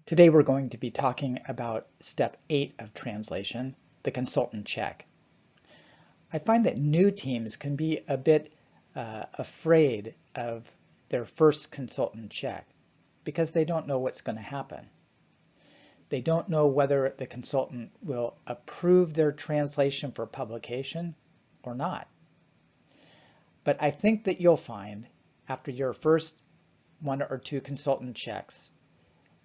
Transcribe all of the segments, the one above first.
Today we're going to be talking about step 8 of translation, the consultant check. I find that new teams can be a bit afraid of their first consultant check because they don't know what's going to happen. They don't know whether the consultant will approve their translation for publication or not. But I think that you'll find after your first 1 or 2 consultant checks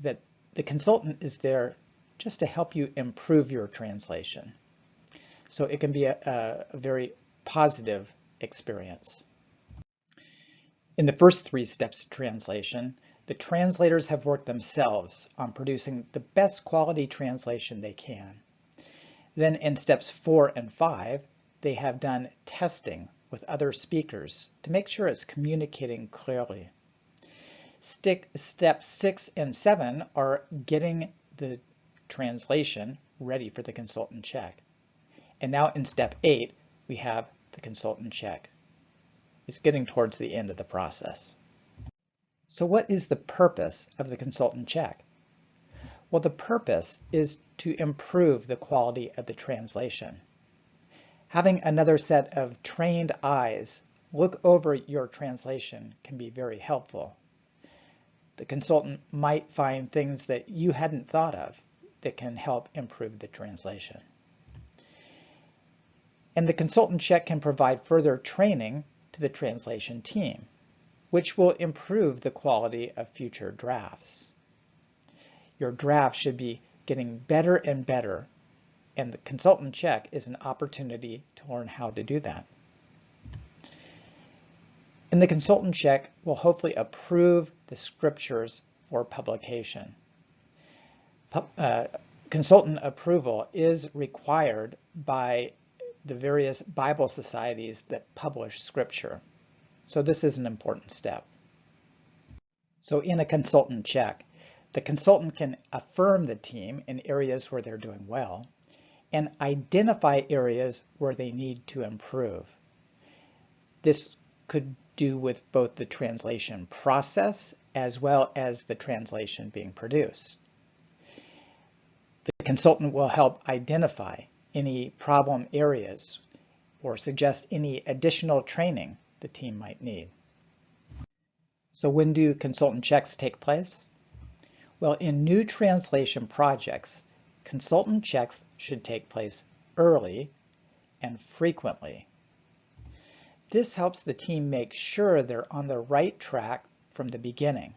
that the consultant is there just to help you improve your translation. So it can be a very positive experience. In the first 3 steps of translation, the translators have worked themselves on producing the best quality translation they can. Then in steps 4 and 5, they have done testing with other speakers to make sure it's communicating clearly. Steps 6 and 7 are getting the translation ready for the consultant check. And now in step 8, we have the consultant check. It's getting towards the end of the process. So what is the purpose of the consultant check? Well, the purpose is to improve the quality of the translation. Having another set of trained eyes look over your translation can be very helpful. The consultant might find things that you hadn't thought of that can help improve the translation. And the consultant check can provide further training to the translation team, which will improve the quality of future drafts. Your draft should be getting better and better, and the consultant check is an opportunity to learn how to do that. And the consultant check will hopefully approve the scriptures for publication. Consultant approval is required by the various Bible societies that publish scripture. So this is an important step. So in a consultant check, the consultant can affirm the team in areas where they're doing well and identify areas where they need to improve. This could do with both the translation process as well as the translation being produced. The consultant will help identify any problem areas or suggest any additional training the team might need. So when do consultant checks take place? Well, in new translation projects, consultant checks should take place early and frequently. This helps the team make sure they're on the right track from the beginning.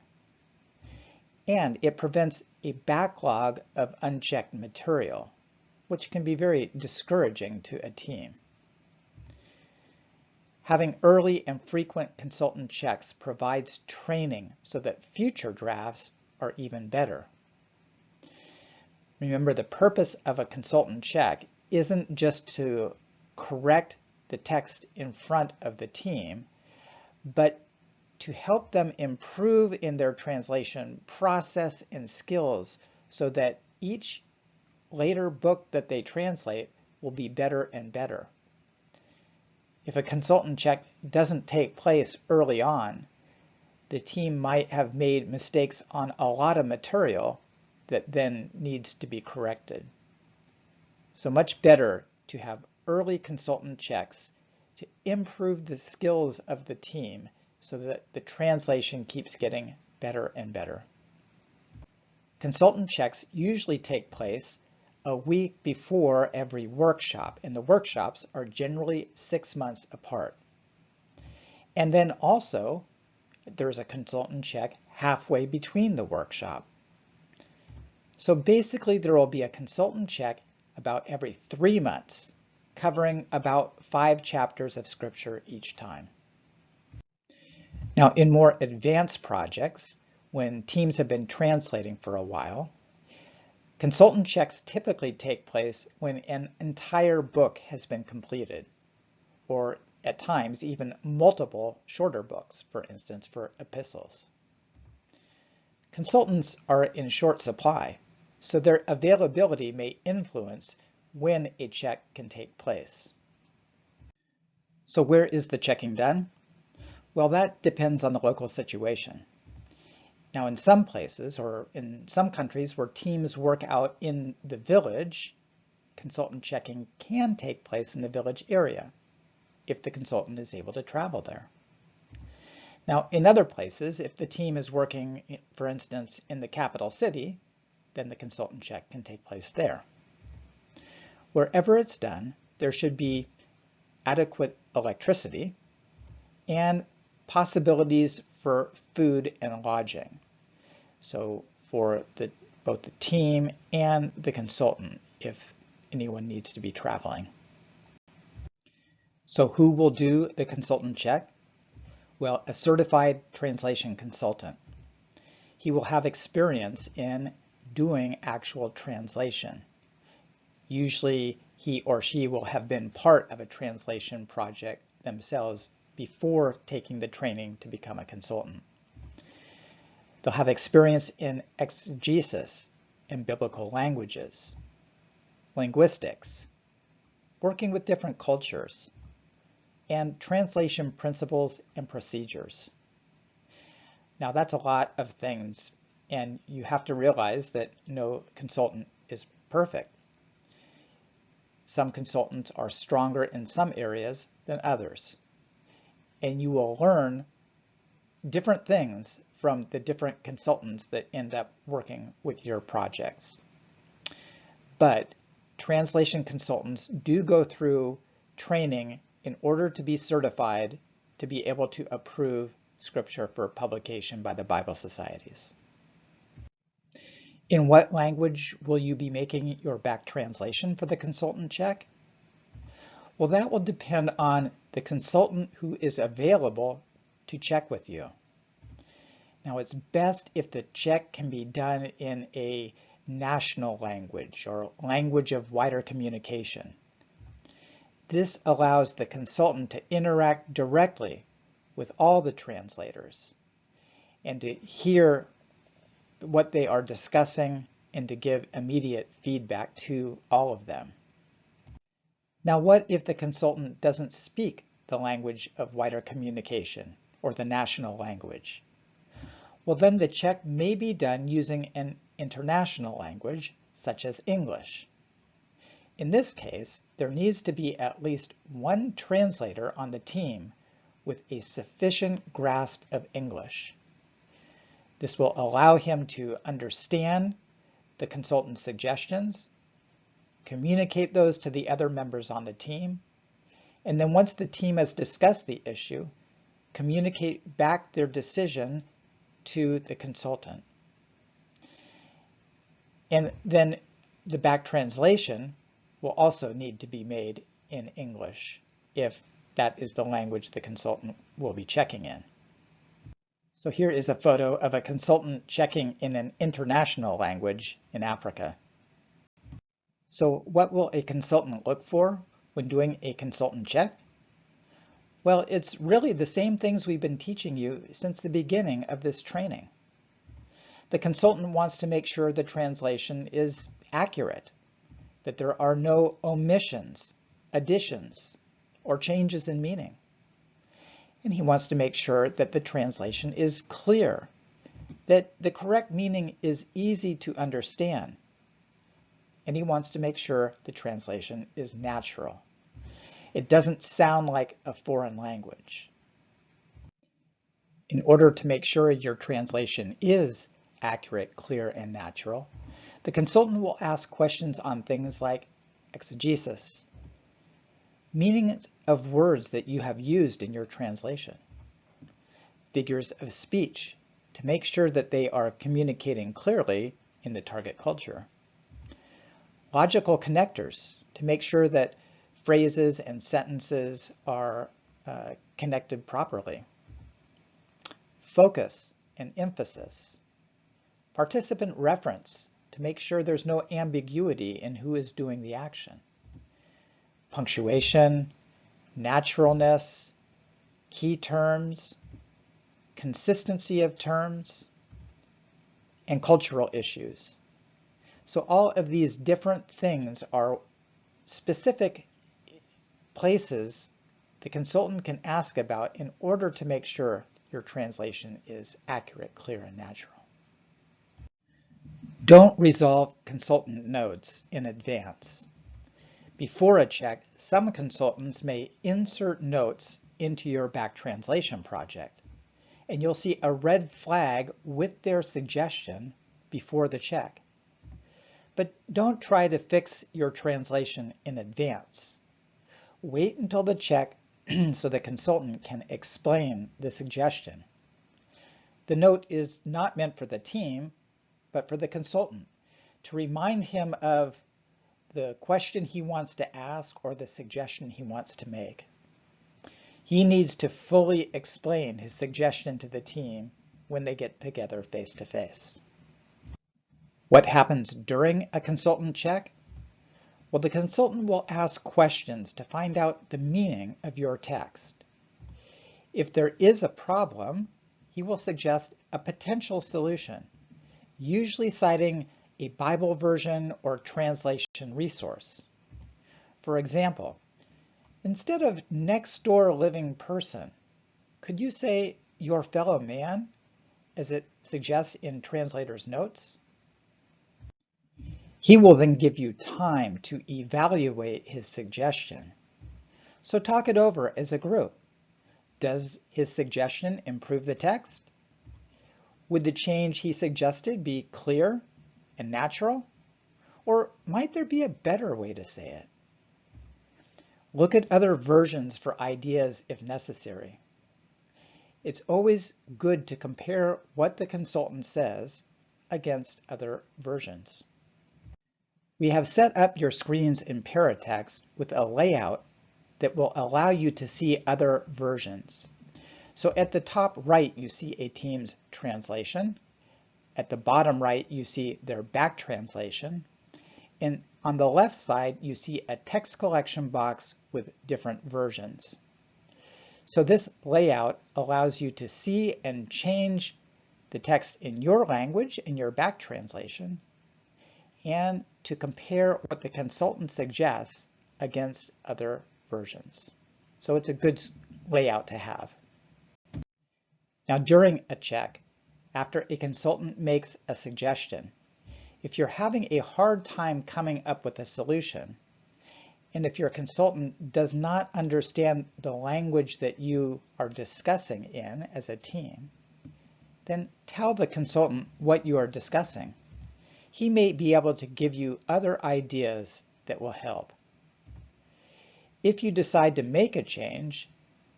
And it prevents a backlog of unchecked material, which can be very discouraging to a team. Having early and frequent consultant checks provides training so that future drafts are even better. Remember, the purpose of a consultant check isn't just to correct the text in front of the team, but to help them improve in their translation process and skills so that each later book that they translate will be better and better. If a consultant check doesn't take place early on, the team might have made mistakes on a lot of material that then needs to be corrected. So much better to have early consultant checks to improve the skills of the team so that the translation keeps getting better and better. Consultant checks usually take place a week before every workshop, and the workshops are generally 6 months apart. And then also, there's a consultant check halfway between the workshop. So basically, there will be a consultant check about every 3 months, covering about 5 chapters of scripture each time. Now, in more advanced projects, when teams have been translating for a while, consultant checks typically take place when an entire book has been completed, or at times even multiple shorter books, for instance, for epistles. Consultants are in short supply, so their availability may influence when a check can take place. So where is the checking done? Well, that depends on the local situation. Now, in some places or in some countries where teams work out in the village, consultant checking can take place in the village area if the consultant is able to travel there. Now, in other places, if the team is working, for instance, in the capital city, then the consultant check can take place there. Wherever it's done, there should be adequate electricity and possibilities for food and lodging. So for both the team and the consultant, if anyone needs to be traveling. So who will do the consultant check? Well, a certified translation consultant. He will have experience in doing actual translation. Usually he or she will have been part of a translation project themselves before taking the training to become a consultant. They'll have experience in exegesis in biblical languages, linguistics, working with different cultures, and translation principles and procedures. Now that's a lot of things, and you have to realize that no consultant is perfect. Some consultants are stronger in some areas than others, and you will learn different things from the different consultants that end up working with your projects. But translation consultants do go through training in order to be certified to be able to approve scripture for publication by the Bible societies. In what language will you be making your back translation for the consultant check? Well, that will depend on the consultant who is available to check with you. Now, it's best if the check can be done in a national language or language of wider communication. This allows the consultant to interact directly with all the translators and to hear what they are discussing and to give immediate feedback to all of them. Now, what if the consultant doesn't speak the language of wider communication or the national language? Well, then the check may be done using an international language, such as English. In this case, there needs to be at least one translator on the team with a sufficient grasp of English. This will allow him to understand the consultant's suggestions, communicate those to the other members on the team, and then once the team has discussed the issue, communicate back their decision to the consultant. And then the back translation will also need to be made in English if that is the language the consultant will be checking in. So here is a photo of a consultant checking in an international language in Africa. So what will a consultant look for when doing a consultant check? Well, it's really the same things we've been teaching you since the beginning of this training. The consultant wants to make sure the translation is accurate, that there are no omissions, additions, or changes in meaning. And he wants to make sure that the translation is clear, that the correct meaning is easy to understand. And he wants to make sure the translation is natural. It doesn't sound like a foreign language. In order to make sure your translation is accurate, clear, and natural, the consultant will ask questions on things like exegesis, meanings of words that you have used in your translation, figures of speech to make sure that they are communicating clearly in the target culture, logical connectors to make sure that phrases and sentences are connected properly, focus and emphasis, participant reference to make sure there's no ambiguity in who is doing the action, punctuation, naturalness, key terms, consistency of terms, and cultural issues. So all of these different things are specific places the consultant can ask about in order to make sure your translation is accurate, clear, and natural. Don't resolve consultant notes in advance. Before a check, some consultants may insert notes into your back translation project, and you'll see a red flag with their suggestion before the check. But don't try to fix your translation in advance. Wait until the check so the consultant can explain the suggestion. The note is not meant for the team, but for the consultant, to remind him of the question he wants to ask or the suggestion he wants to make. He needs to fully explain his suggestion to the team when they get together face to face. What happens during a consultant check? Well, the consultant will ask questions to find out the meaning of your text. If there is a problem, he will suggest a potential solution, usually citing a Bible version or translation resource. For example, instead of next door living person, could you say your fellow man, as it suggests in translator's notes? He will then give you time to evaluate his suggestion. So talk it over as a group. Does his suggestion improve the text? Would the change he suggested be clear and natural? Or might there be a better way to say it? Look at other versions for ideas if necessary. It's always good to compare what the consultant says against other versions. We have set up your screens in Paratext with a layout that will allow you to see other versions. So at the top right, you see a team's translation. At the bottom right, you see their back translation. And on the left side, you see a text collection box with different versions. So this layout allows you to see and change the text in your language, in your back translation, and to compare what the consultant suggests against other versions. So it's a good layout to have. Now, during a check, after a consultant makes a suggestion, if you're having a hard time coming up with a solution, and if your consultant does not understand the language that you are discussing in as a team, then tell the consultant what you are discussing. He may be able to give you other ideas that will help. If you decide to make a change,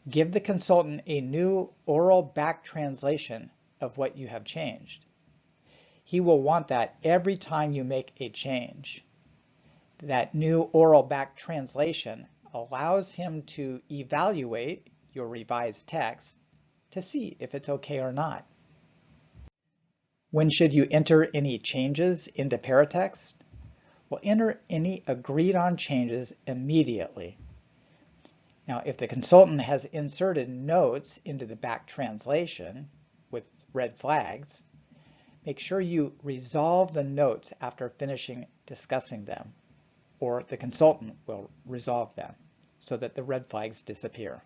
give the consultant a new oral back translation of what you have changed. He will want that every time you make a change. That new oral back translation allows him to evaluate your revised text to see if it's okay or not. When should you enter any changes into Paratext? Well, enter any agreed on changes immediately. Now, if the consultant has inserted notes into the back translation with red flags, make sure you resolve the notes after finishing discussing them, or the consultant will resolve them so that the red flags disappear.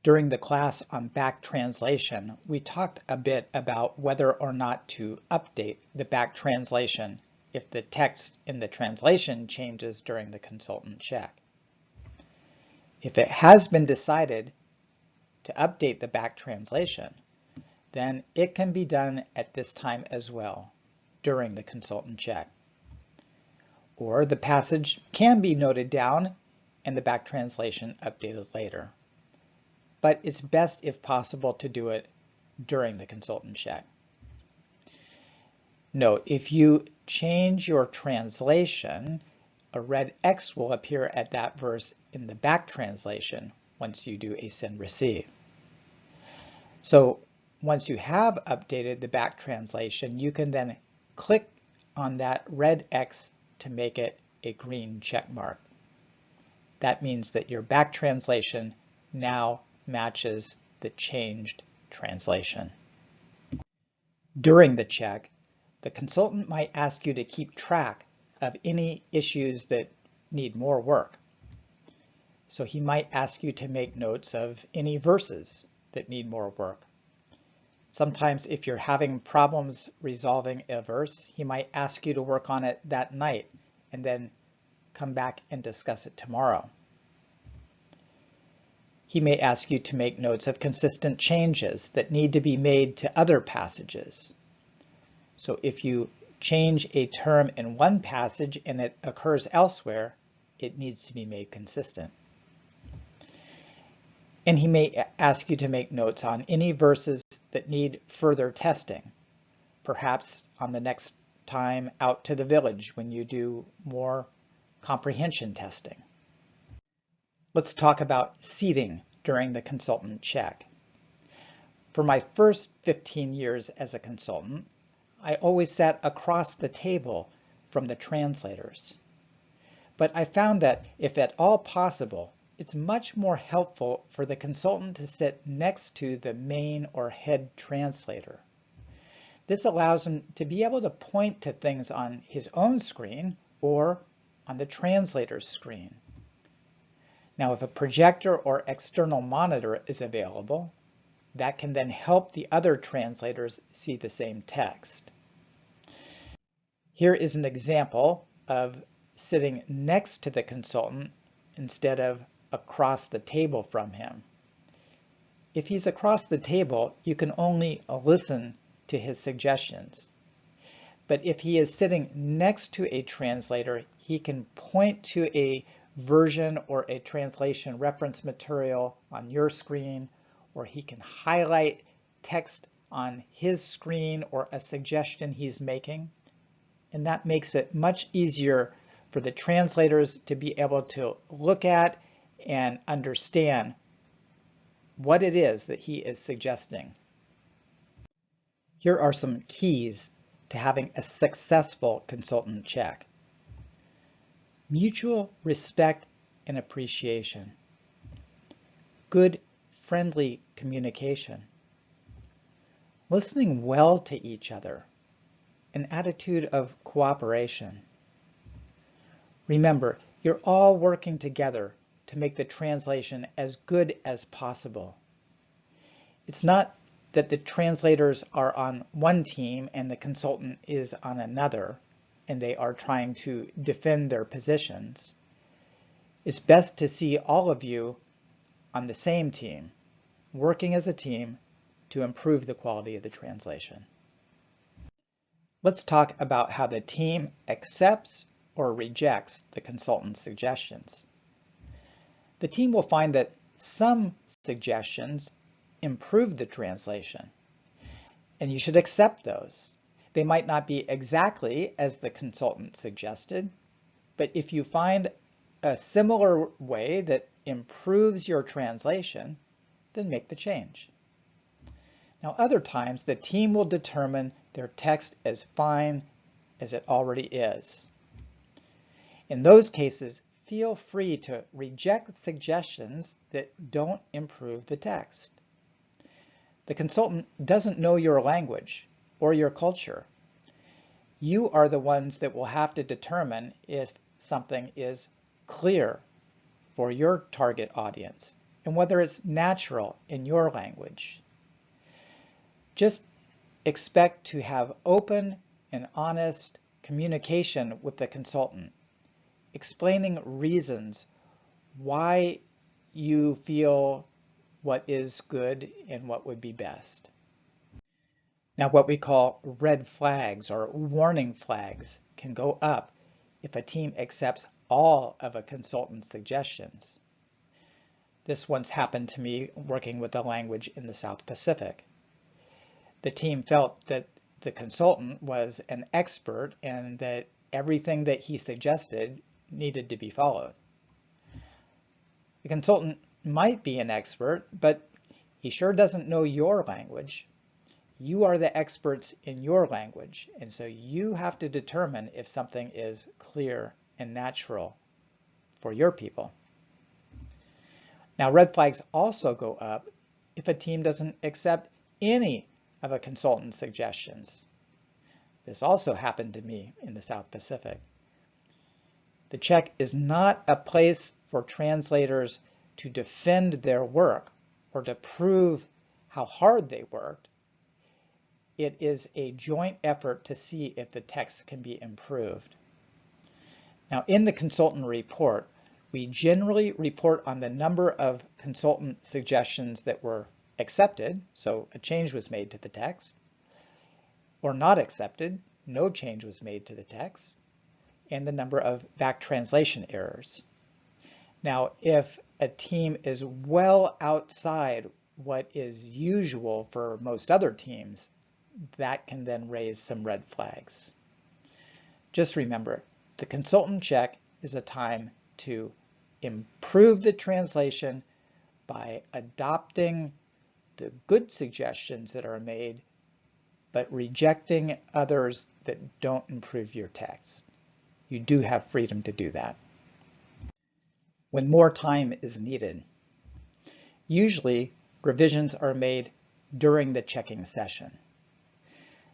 During the class on back translation, we talked a bit about whether or not to update the back translation if the text in the translation changes during the consultant check. If it has been decided to update the back translation, then it can be done at this time as well, during the consultant check. Or the passage can be noted down and the back translation updated later. But it's best, if possible, to do it during the consultant check. Note, if you change your translation, a red X will appear at that verse in the back translation once you do a send receive. So once you have updated the back translation, you can then click on that red X to make it a green check mark. That means that your back translation now matches the changed translation. During the check, the consultant might ask you to keep track of any issues that need more work. So he might ask you to make notes of any verses that need more work. Sometimes if you're having problems resolving a verse, he might ask you to work on it that night and then come back and discuss it tomorrow. He may ask you to make notes of consistent changes that need to be made to other passages. So if you change a term in one passage and it occurs elsewhere, it needs to be made consistent. And he may ask you to make notes on any verses that need further testing, perhaps on the next time out to the village when you do more comprehension testing. Let's talk about seating during the consultant check. For my first 15 years as a consultant, I always sat across the table from the translators. But I found that if at all possible, it's much more helpful for the consultant to sit next to the main or head translator. This allows him to be able to point to things on his own screen or on the translator's screen. Now, if a projector or external monitor is available, that can then help the other translators see the same text. Here is an example of sitting next to the consultant instead of across the table from him. If he's across the table, you can only listen to his suggestions. But if he is sitting next to a translator, he can point to a version or a translation reference material on your screen, or he can highlight text on his screen or a suggestion he's making. And that makes it much easier for the translators to be able to look at and understand what it is that he is suggesting. Here are some keys to having a successful consultant check. Mutual respect and appreciation. Good, friendly communication. Listening well to each other. An attitude of cooperation. Remember, you're all working together to make the translation as good as possible. It's not that the translators are on one team and the consultant is on another, and they are trying to defend their positions. It's best to see all of you on the same team, working as a team to improve the quality of the translation. Let's talk about how the team accepts or rejects the consultant's suggestions. The team will find that some suggestions improve the translation, and you should accept those. They might not be exactly as the consultant suggested, but if you find a similar way that improves your translation, then make the change. Now, other times the team will determine their text as fine as it already is. In those cases, feel free to reject suggestions that don't improve the text. The consultant doesn't know your language or your culture. You are the ones that will have to determine if something is clear for your target audience and whether it's natural in your language. Just expect to have open and honest communication with the consultant, explaining reasons why you feel what is good and what would be best. Now, what we call red flags or warning flags can go up if a team accepts all of a consultant's suggestions. This once happened to me working with a language in the South Pacific. The team felt that the consultant was an expert and that everything that he suggested needed to be followed. The consultant might be an expert, but he sure doesn't know your language. You are the experts in your language, and so you have to determine if something is clear and natural for your people. Now, red flags also go up if a team doesn't accept any of a consultant's suggestions. This also happened to me in the South Pacific. The check is not a place for translators to defend their work or to prove how hard they worked. it is a joint effort to see if the text can be improved. Now, in the consultant report, we generally report on the number of consultant suggestions that were accepted, so a change was made to the text, or not accepted, no change was made to the text, and the number of back translation errors. Now, if a team is well outside what is usual for most other teams, that can then raise some red flags. Just remember, the consultant check is a time to improve the translation by adopting the good suggestions that are made, but rejecting others that don't improve your text. You do have freedom to do that. When more time is needed, usually revisions are made during the checking session.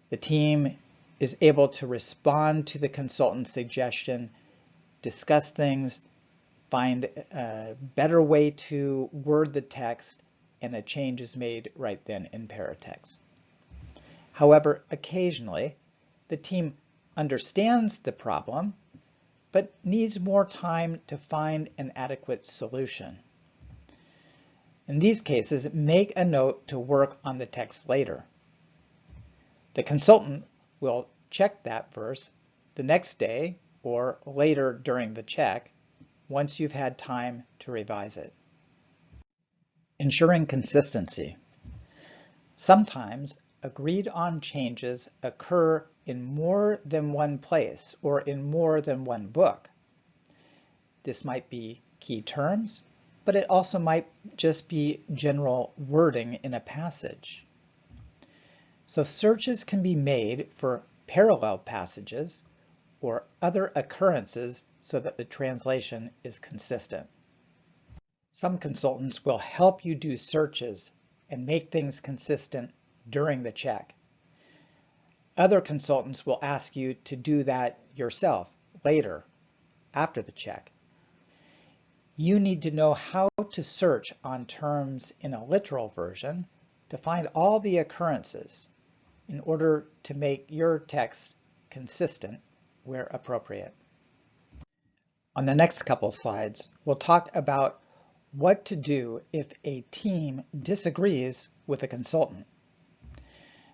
The team is able to respond to the consultant's suggestion, discuss things, find a better way to word the text, and a change is made right then in Paratext. However, occasionally, the team understands the problem, but needs more time to find an adequate solution. In these cases, make a note to work on the text later. The consultant will check that verse the next day or later during the check once you've had time to revise it. Ensuring consistency. Sometimes agreed on changes occur in more than one place or in more than one book. This might be key terms, but it also might just be general wording in a passage. So searches can be made for parallel passages or other occurrences so that the translation is consistent. Some consultants will help you do searches and make things consistent during the check. Other consultants will ask you to do that yourself later, after the check. You need to know how to search on terms in a literal version to find all the occurrences in order to make your text consistent where appropriate. On the next couple slides, we'll talk about what to do if a team disagrees with a consultant.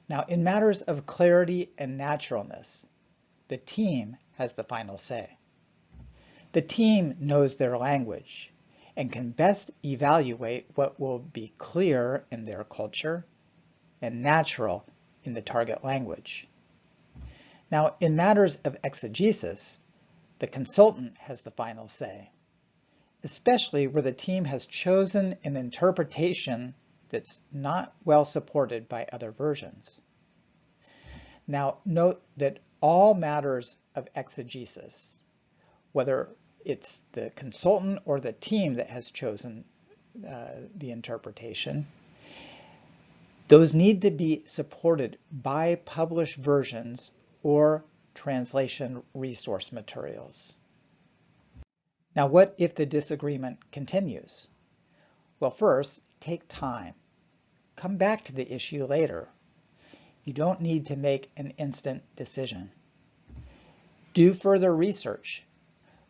Now, in matters of clarity and naturalness, the team has the final say. The team knows their language and can best evaluate what will be clear in their culture and natural in the target language. Now, in matters of exegesis, the consultant has the final say, especially where the team has chosen an interpretation that's not well supported by other versions. Now, note that all matters of exegesis, whether it's the consultant or the team that has chosen the interpretation, those need to be supported by published versions or translation resource materials. Now, what if the disagreement continues? Well, first, take time. Come back to the issue later. You don't need to make an instant decision. Do further research.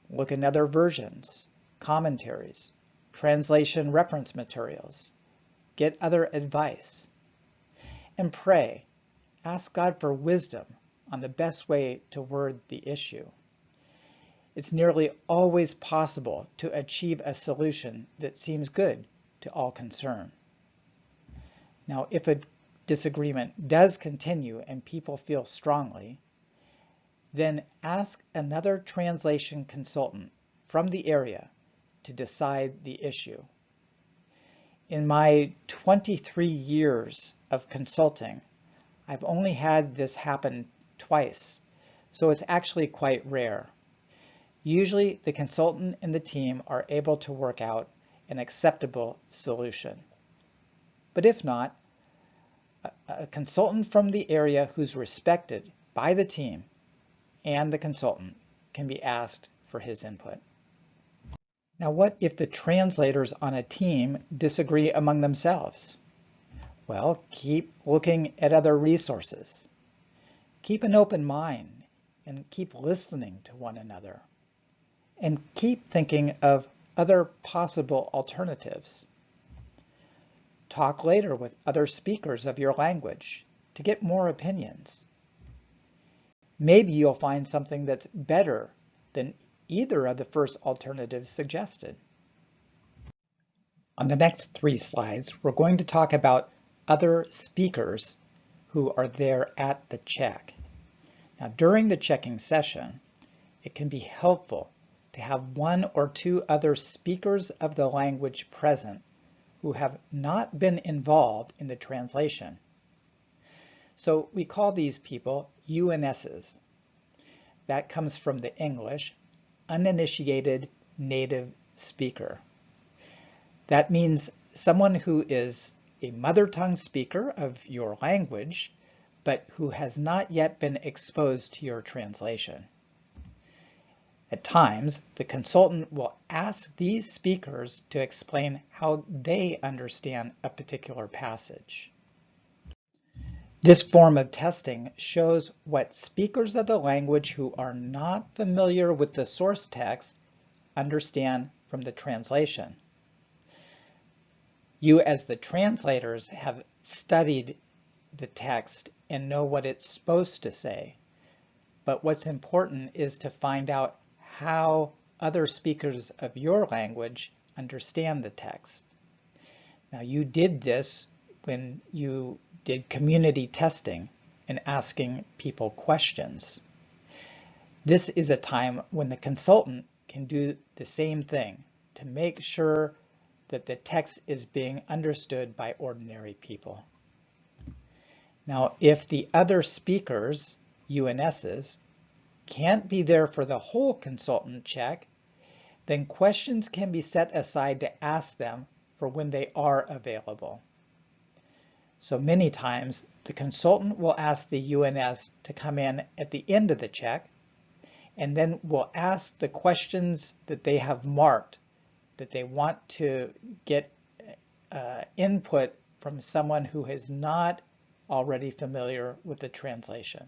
Look in other versions, commentaries, translation reference materials. Get other advice. And pray. Ask God for wisdom on the best way to word the issue. It's nearly always possible to achieve a solution that seems good to all concerned. Now, if a disagreement does continue and people feel strongly, then ask another translation consultant from the area to decide the issue. In my 23 years of consulting, I've only had this happen twice, so it's actually quite rare. Usually, the consultant and the team are able to work out an acceptable solution. But if not, a consultant from the area who's respected by the team and the consultant can be asked for his input. Now, what if the translators on a team disagree among themselves? Well, keep looking at other resources. Keep an open mind and keep listening to one another. And keep thinking of other possible alternatives. Talk later with other speakers of your language to get more opinions. Maybe you'll find something that's better than either of the first alternatives suggested. On the next 3 slides, we're going to talk about other speakers who are there at the check. Now, during the checking session, it can be helpful to have 1 or 2 other speakers of the language present who have not been involved in the translation. So we call these people UNSs. That comes from the English, uninitiated native speaker. That means someone who is a mother tongue speaker of your language, but who has not yet been exposed to your translation. At times, the consultant will ask these speakers to explain how they understand a particular passage. This form of testing shows what speakers of the language who are not familiar with the source text understand from the translation. You, as the translators, have studied the text and know what it's supposed to say. But what's important is to find out how other speakers of your language understand the text. Now, you did this when you did community testing and asking people questions. This is a time when the consultant can do the same thing to make sure that the text is being understood by ordinary people. Now, if the other speakers, UNSs, can't be there for the whole consultant check, then questions can be set aside to ask them for when they are available. So many times, the consultant will ask the UNS to come in at the end of the check, and then will ask the questions that they have marked that they want to get input from someone who is not already familiar with the translation,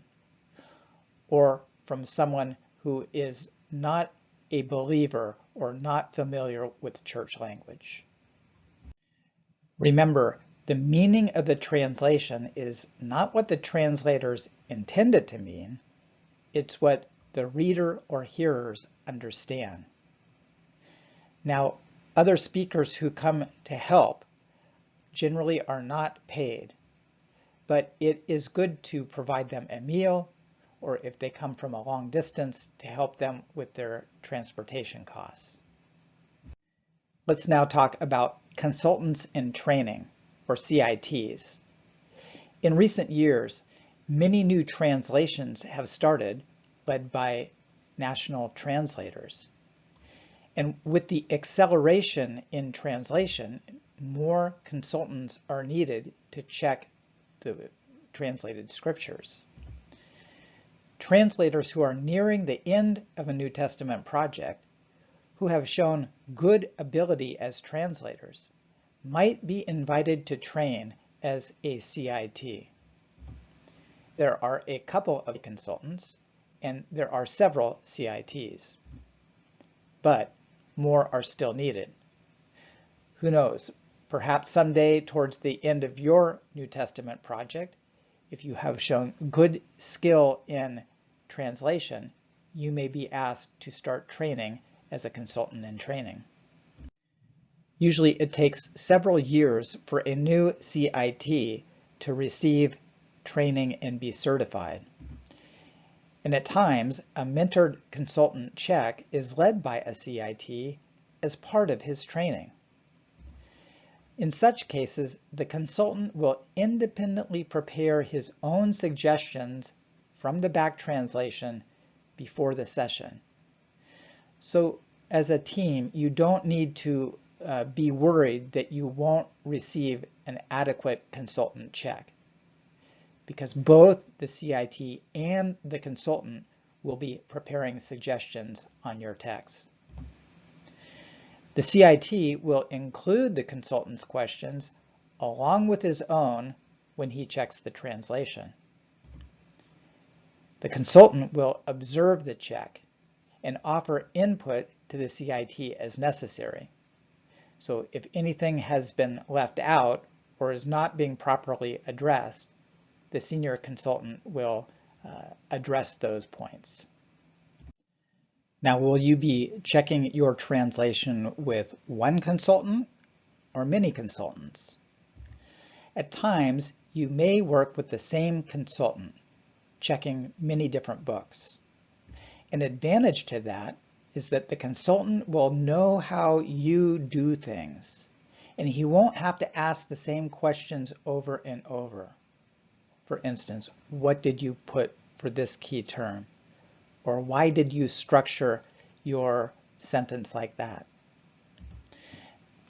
or from someone who is not a believer or not familiar with church language. Remember, the meaning of the translation is not what the translators intend it to mean, it's what the reader or hearers understand. Now, other speakers who come to help generally are not paid, but it is good to provide them a meal, or if they come from a long distance, to help them with their transportation costs. Let's now talk about consultants in training, or CITs. In recent years, many new translations have started, led by national translators. And with the acceleration in translation, more consultants are needed to check the translated scriptures. Translators who are nearing the end of a New Testament project, who have shown good ability as translators, might be invited to train as a CIT. There are a couple of consultants, and there are several CITs, but more are still needed. Who knows, perhaps someday towards the end of your New Testament project, if you have shown good skill in translation, you may be asked to start training as a consultant in training. Usually it takes several years for a new CIT to receive training and be certified. And at times, a mentored consultant check is led by a CIT as part of his training. In such cases, the consultant will independently prepare his own suggestions from the back translation before the session. So as a team, you don't need to be worried that you won't receive an adequate consultant check, because both the CIT and the consultant will be preparing suggestions on your text. The CIT will include the consultant's questions along with his own when he checks the translation. The consultant will observe the check and offer input to the CIT as necessary. So if anything has been left out or is not being properly addressed, the senior consultant will address those points. Now, will you be checking your translation with one consultant or many consultants? At times, you may work with the same consultant, checking many different books. An advantage to that is that the consultant will know how you do things, and he won't have to ask the same questions over and over. For instance, what did you put for this key term? Or why did you structure your sentence like that?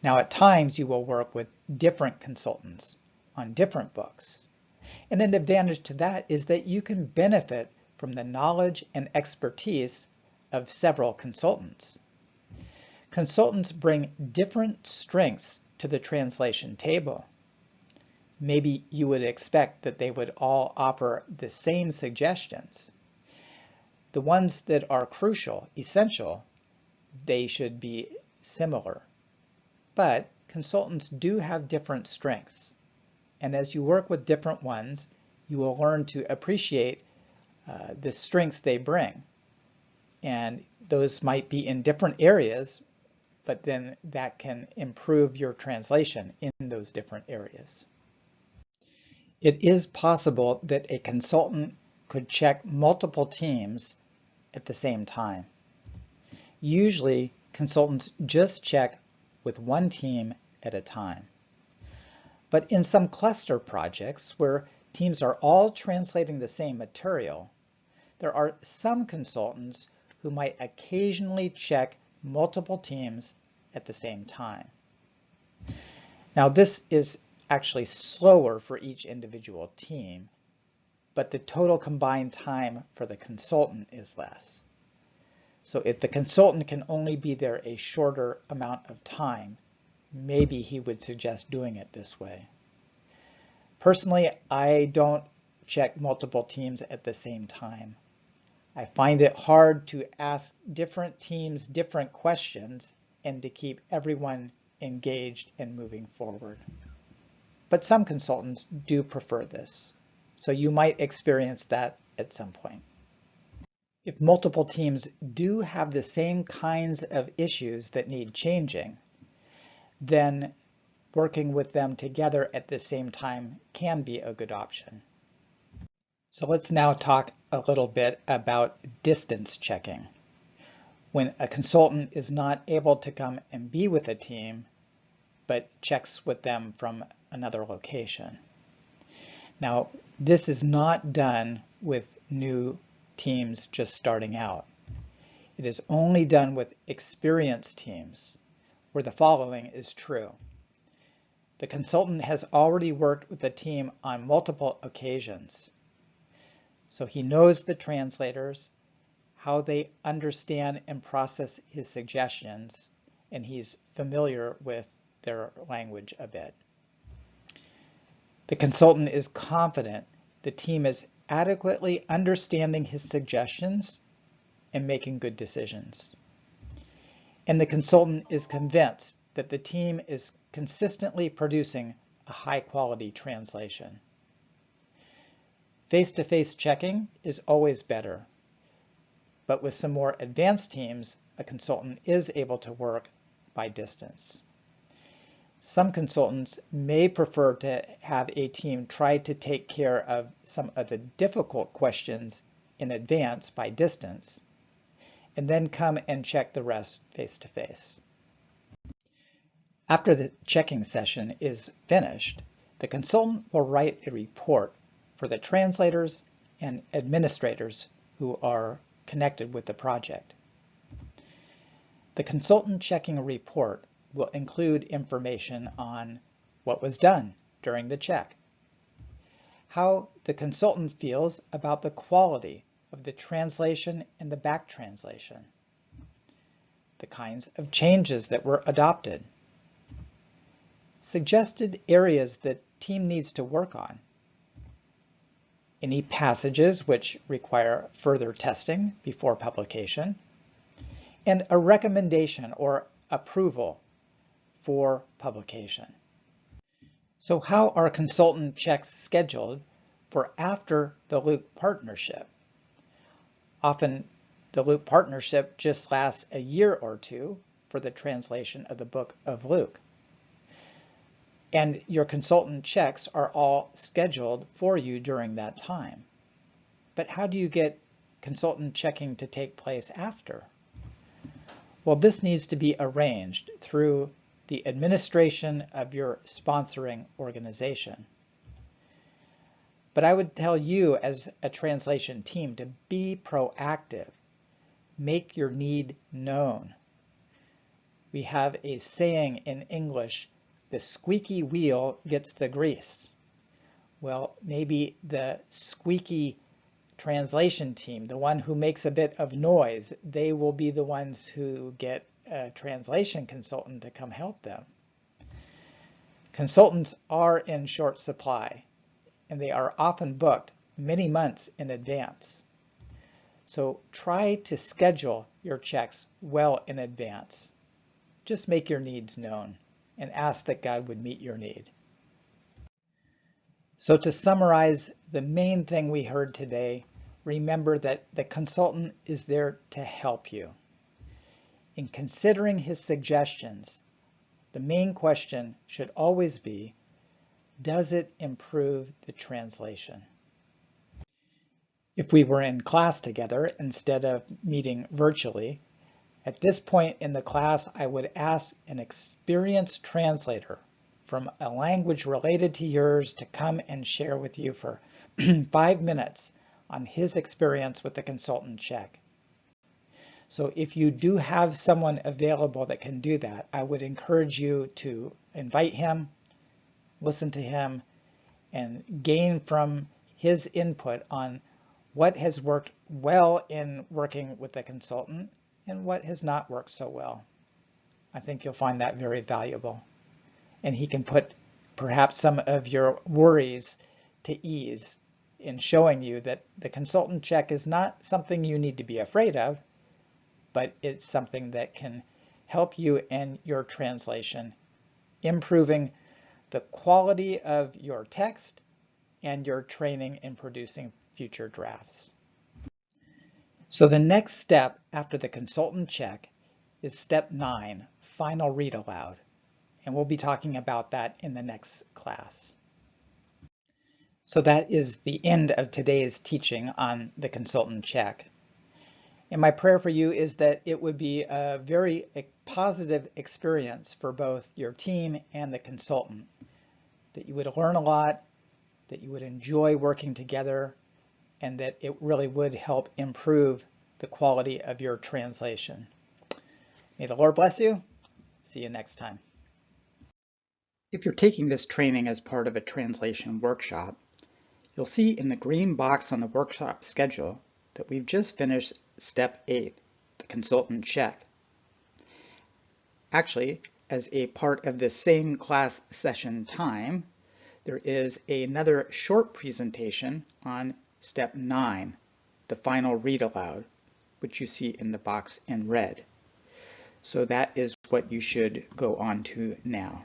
Now, at times you will work with different consultants on different books. And an advantage to that is that you can benefit from the knowledge and expertise of several consultants. Consultants bring different strengths to the translation table. Maybe you would expect that they would all offer the same suggestions. The ones that are crucial, essential, they should be similar. But consultants do have different strengths. And as you work with different ones, you will learn to appreciate the strengths they bring. And those might be in different areas, but then that can improve your translation in those different areas. It is possible that a consultant could check multiple teams at the same time. Usually, consultants just check with one team at a time. But in some cluster projects where teams are all translating the same material, there are some consultants who might occasionally check multiple teams at the same time. Now, this is actually slower for each individual team, but the total combined time for the consultant is less. So if the consultant can only be there a shorter amount of time, maybe he would suggest doing it this way. Personally, I don't check multiple teams at the same time. I find it hard to ask different teams different questions and to keep everyone engaged and moving forward. But some consultants do prefer this, so you might experience that at some point. If multiple teams do have the same kinds of issues that need changing, then working with them together at the same time can be a good option. So let's now talk a little bit about distance checking. When a consultant is not able to come and be with a team, but checks with them from another location. Now, this is not done with new teams just starting out. It is only done with experienced teams, where the following is true. The consultant has already worked with the team on multiple occasions. So he knows the translators, how they understand and process his suggestions, and he's familiar with their language a bit. The consultant is confident the team is adequately understanding his suggestions and making good decisions. And the consultant is convinced that the team is consistently producing a high-quality translation. Face-to-face checking is always better, but with some more advanced teams, a consultant is able to work by distance. Some consultants may prefer to have a team try to take care of some of the difficult questions in advance by distance, and then come and check the rest face-to-face. After the checking session is finished, the consultant will write a report for the translators and administrators who are connected with the project. The consultant checking report will include information on what was done during the check, how the consultant feels about the quality of the translation and the back translation, the kinds of changes that were adopted, suggested areas the team needs to work on, any passages which require further testing before publication, and a recommendation or approval for publication. So how are consultant checks scheduled for after the Luke partnership? Often the Luke partnership just lasts a year or two for the translation of the book of Luke. And your consultant checks are all scheduled for you during that time. But how do you get consultant checking to take place after? Well, this needs to be arranged through the administration of your sponsoring organization. But I would tell you as a translation team to be proactive. Make your need known. We have a saying in English, the squeaky wheel gets the grease. Well, maybe the squeaky translation team, the one who makes a bit of noise, they will be the ones who get a translation consultant to come help them. Consultants are in short supply, and they are often booked many months in advance. So try to schedule your checks well in advance. Just make your needs known and ask that God would meet your need. So to summarize the main thing we heard today, remember that the consultant is there to help you. In considering his suggestions, the main question should always be, does it improve the translation? If we were in class together instead of meeting virtually, at this point in the class I would ask an experienced translator from a language related to yours to come and share with you for 5 minutes on his experience with the consultant check. So if you do have someone available that can do that, I would encourage you to invite him, listen to him, and gain from his input on what has worked well in working with the consultant and what has not worked so well. I think you'll find that very valuable. And he can put perhaps some of your worries to ease in showing you that the consultant check is not something you need to be afraid of, but it's something that can help you in your translation, improving the quality of your text and your training in producing future drafts. So the next step after the consultant check is step 9, final read aloud. And we'll be talking about that in the next class. So that is the end of today's teaching on the consultant check. And my prayer for you is that it would be a very positive experience for both your team and the consultant, that you would learn a lot, that you would enjoy working together, and that it really would help improve the quality of your translation. May the Lord bless you. See you next time. If you're taking this training as part of a translation workshop, you'll see in the green box on the workshop schedule that we've just finished step 8, the consultant check. Actually, as a part of this same class session time, there is another short presentation on step 9, the final read aloud, which you see in the box in red. So that is what you should go on to now.